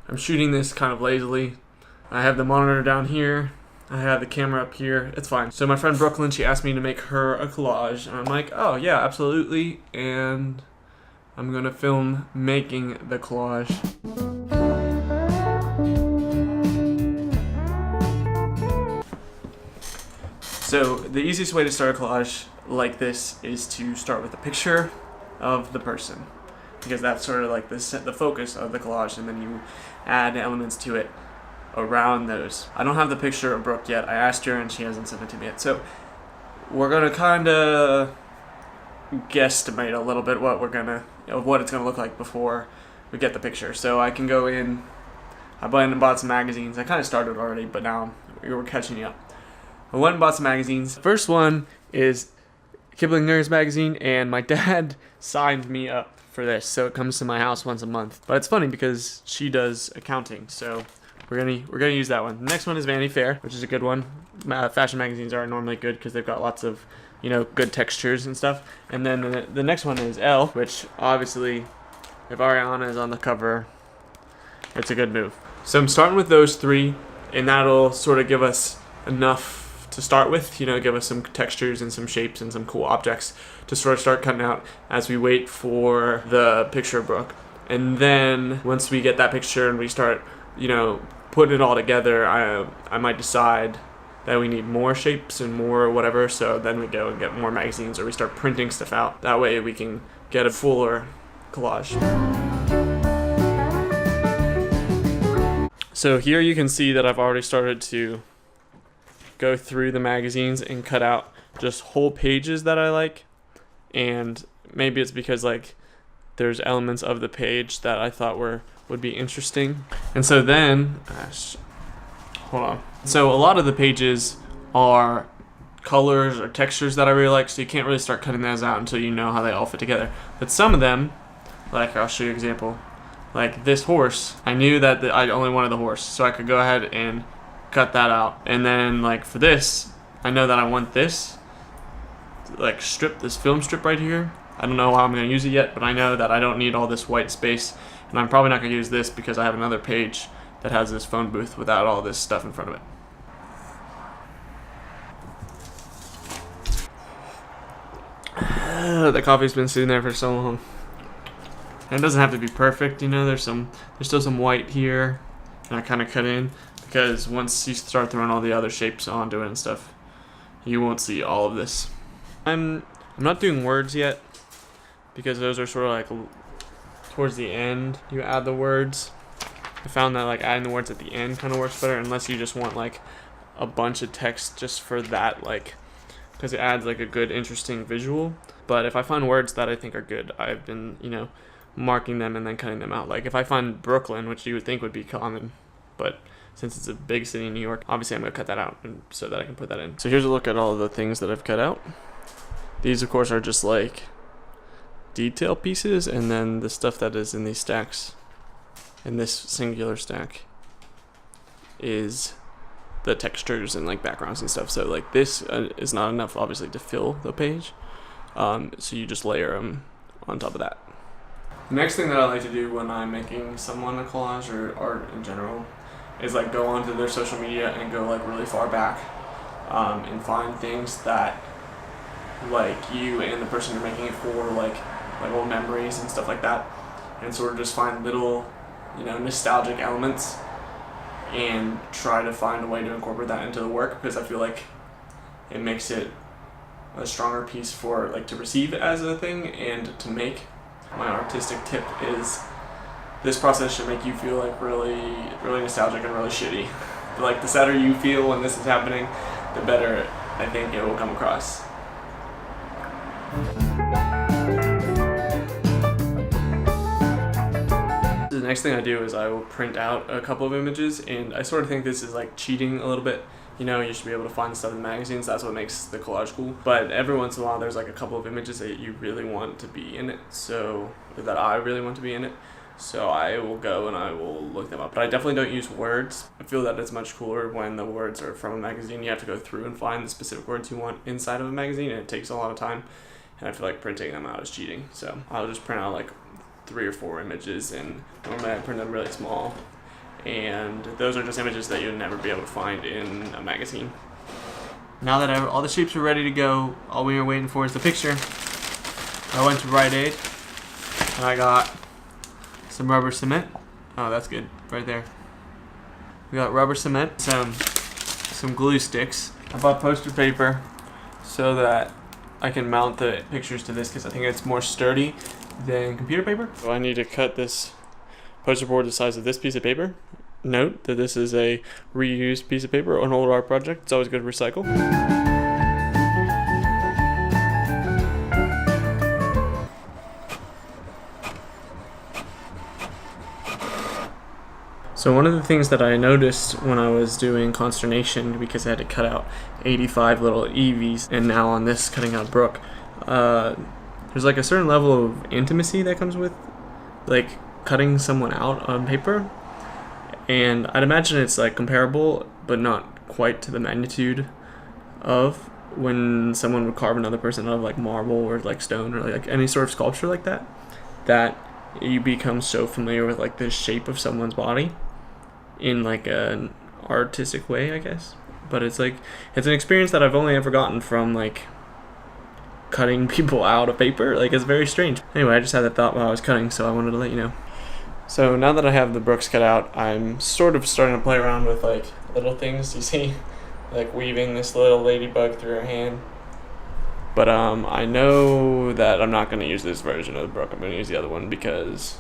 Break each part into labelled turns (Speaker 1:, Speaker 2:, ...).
Speaker 1: I'm shooting this kind of lazily. I have the monitor down here. I have the camera up here. It's fine. So my friend Brooklyn, she asked me to make her a collage. And I'm like, oh yeah, absolutely. And I'm gonna film making the collage. So the easiest way to start a collage like this is to start with a picture of the person, because that's sort of like the focus of the collage, and then you add elements to it around those. I don't have the picture of Brooke yet. I asked her and she hasn't sent it to me yet. So we're gonna kind of guesstimate a little bit what it's gonna look like before we get the picture. So I can go in. I went and bought some magazines. I kind of started already, but now we're catching up. I went and bought some magazines. First one is Kiplinger's magazine, and my dad signed me up for this, so it comes to my house once a month. But it's funny because she does accounting, so we're gonna use that one. The next one is Vanity Fair, which is a good one. Fashion magazines are normally good because they've got lots of, good textures and stuff. And then the next one is Elle, which obviously, if Ariana is on the cover, it's a good move. So I'm starting with those three, and that'll sort of give us enough to start with, give us some textures and some shapes and some cool objects to sort of start cutting out as we wait for the picture of Brooke. And then once we get that picture and we start, putting it all together, I might decide that we need more shapes and more whatever, so then we go and get more magazines or we start printing stuff out. That way we can get a fuller collage. So here you can see that I've already started to go through the magazines and cut out just whole pages that I like, and maybe it's because there's elements of the page that I thought would be interesting. And so then hold on. So a lot of the pages are colors or textures that I really like, so you can't really start cutting those out until you know how they all fit together. But some of them, I'll show you an example. Like this horse, I knew that I only wanted the horse, so I could go ahead and cut that out. And then for this, I know that I want this this film strip right here. I don't know how I'm going to use it yet, but I know that I don't need all this white space, and I'm probably not going to use this because I have another page that has this phone booth without all this stuff in front of it. The coffee's been sitting there for so long. And it doesn't have to be perfect, there's still some white here, and I kind of cut in, because once you start throwing all the other shapes onto it and stuff, you won't see all of this. I'm not doing words yet, because those are sort of towards the end you add the words. I found that adding the words at the end kind of works better, unless you just want a bunch of text just for that, because it adds a good interesting visual. But if I find words that I think are good, I've been marking them and then cutting them out. If I find Brooklyn, which you would think would be common, but since it's a big city in New York, obviously I'm going to cut that out so that I can put that in. So here's a look at all of the things that I've cut out. These, of course, are just detail pieces, and then the stuff that is in these stacks, in this singular stack, is the textures and backgrounds and stuff. So this is not enough, obviously, to fill the page. So you just layer them on top of that. The next thing that I like to do when I'm making someone a collage or art in general is go onto their social media and go really far back, and find things that you and the person you're making it for, old memories and stuff like that, and sort of just find little nostalgic elements and try to find a way to incorporate that into the work, because I feel it makes it a stronger piece for to receive as a thing and to make. My artistic tip is this process should make you feel really, really nostalgic and really shitty. The sadder you feel when this is happening, the better I think it will come across. The next thing I do is I will print out a couple of images, and I sort of think this is cheating a little bit. You should be able to find stuff in magazines. That's what makes the collage cool. But every once in a while, there's a couple of images that you really want to be in it. So that I really want to be in it. So I will go and I will look them up. But I definitely don't use words. I feel that it's much cooler when the words are from a magazine. You have to go through and find the specific words you want inside of a magazine, and it takes a lot of time. And I feel printing them out is cheating. So I'll just print out 3 or 4 images, and normally I print them really small. and those are just images that you'll never be able to find in a magazine. Now that all the shapes are ready to go, all we are waiting for is the picture. I went to Rite Aid and I got some rubber cement. Oh, that's good, right there. We got rubber cement, some glue sticks. I bought poster paper so that I can mount the pictures to this because I think it's more sturdy than computer paper. So I need to cut this poster board the size of this piece of paper. Note that this is a reused piece of paper or an old art project. It's always good to recycle. So one of the things that I noticed when I was doing Consternation, because I had to cut out 85 little Eevees, and now on this cutting out Brooke, there's like a certain level of intimacy that comes with like cutting someone out on paper, and I'd imagine it's like comparable but not quite to the magnitude of when someone would carve another person out of like marble or like stone or like any sort of sculpture like that, that you become so familiar with like the shape of someone's body in like an artistic way, I guess. But it's like, it's an experience that I've only ever gotten from like cutting people out of paper. Like, it's very strange. Anyway, I just had that thought while I was cutting, so I wanted to let you know. So now that I have the Brooks cut out, I'm sort of starting to play around with like little things. You see, like weaving this little ladybug through her hand. But I know that I'm not going to use this version of the Brooke. I'm going to use the other one because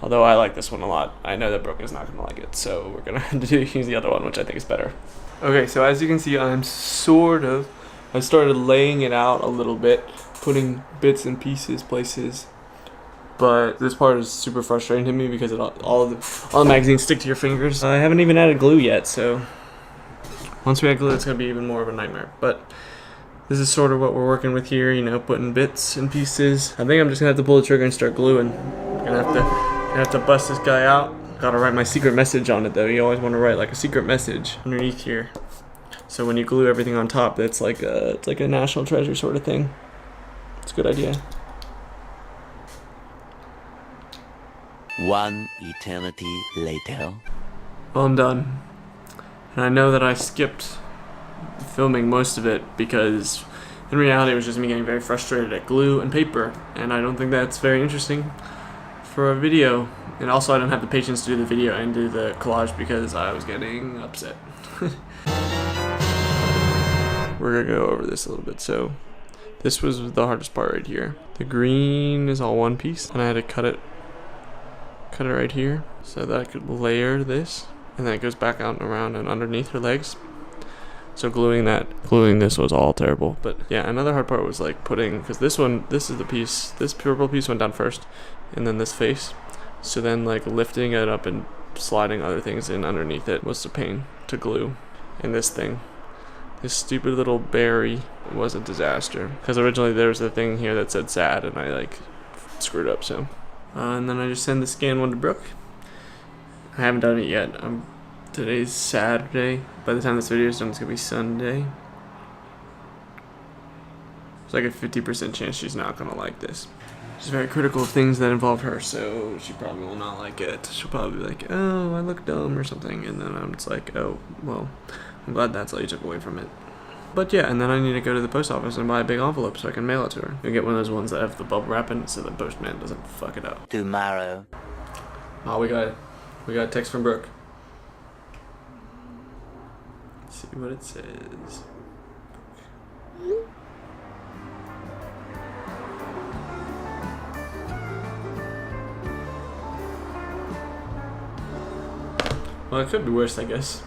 Speaker 1: although I like this one a lot, I know that Brooke is not going to like it. So we're going to have to use the other one, which I think is better. Okay, so as you can see, I started laying it out a little bit, putting bits and pieces places. But this part is super frustrating to me because all the magazines stick to your fingers. I haven't even added glue yet, so once we add glue, it's going to be even more of a nightmare. But this is sort of what we're working with here, you know, putting bits and pieces. I think I'm just going to have to pull the trigger and start gluing. I'm going to have to bust this guy out. Gotta write my secret message on it though. You always want to write like a secret message underneath here. So when you glue everything on top, it's like a national treasure sort of thing. It's a good idea.
Speaker 2: One eternity later.
Speaker 1: Well, I'm done. And I know that I skipped filming most of it because in reality it was just me getting very frustrated at glue and paper, and I don't think that's very interesting for a video. And also I don't have the patience to do the video and do the collage because I was getting upset. We're gonna go over this a little bit. So this was the hardest part right here. The green is all one piece, and I had to cut it right here so that I could layer this, and then it goes back out and around and underneath her legs. So gluing this was all terrible. But yeah, another hard part was like putting, because this is the piece, this purple piece went down first, and then this face. So then like lifting it up and sliding other things in underneath it was a pain to glue. And this stupid little berry was a disaster. Because originally there was a thing here that said sad, and I like screwed up, so. And then I just send the scan one to Brooke. I haven't done it yet. Today's Saturday. By the time this video is done, it's gonna be Sunday. There's like a 50% chance she's not gonna like this. She's very critical of things that involve her, so she probably will not like it. She'll probably be like, oh, I look dumb or something, and then I'm just like, oh, well, I'm glad that's all you took away from it. But yeah, and then I need to go to the post office and buy a big envelope so I can mail it to her. I get one of those ones that have the bubble wrap in it so the postman doesn't fuck it up.
Speaker 2: Tomorrow.
Speaker 1: Oh, we got a text from Brooke. Let's see what it says. Well, it could be worse, I guess.